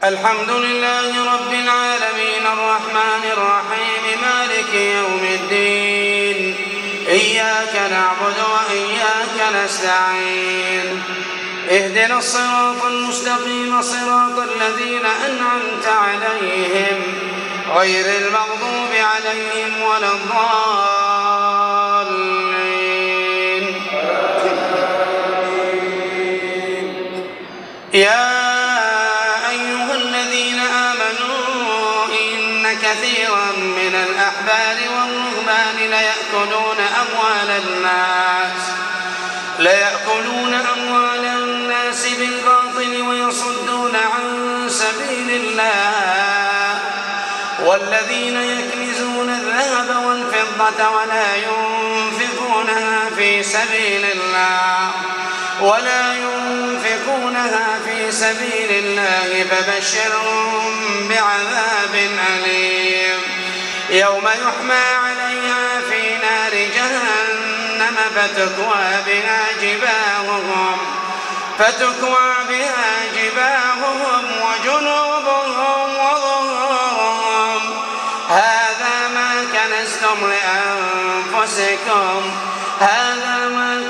الحمد لله رب العالمين الرحمن الرحيم مالك يوم الدين إياك نعبد وإياك نستعين اهدنا الصراط المستقيم صراط الذين أنعمت عليهم غير المغضوب عليهم ولا الضالين يا أيها الذين آمنوا إن كثيرا من الأحبار والرهبان ليأكلون أموال الناس بالباطل ويصدون عن سبيل الله والذين يكنزون الذهب والفضة ولا ينفقونها في سبيل الله فبشرهم بعذاب أليم يوم يحمى عليها في نار جهنم فتكوى بها جباههم وجنوبهم وظهورهم هذا ما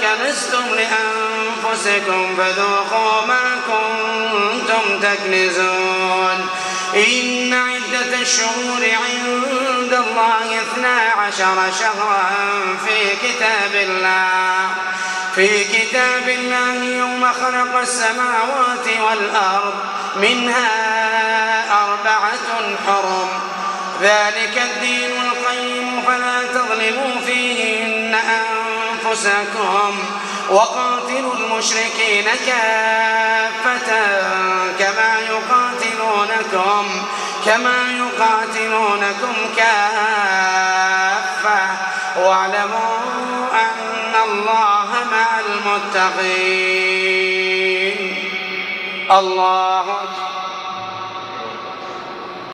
كنزتم لأنفسكم فذوقوا ما كنتم تكنزون إن عدة الشهور عند الله 12 شهرا في كتاب الله يوم خلق السماوات والأرض منها 4 حرم ذلك الدين القيم فلا تظلموا فيهن أنفسكم وقاتلوا المشركين كافة كما يقاتلونكم كافة واعلموا أن الله مع المتقين. الله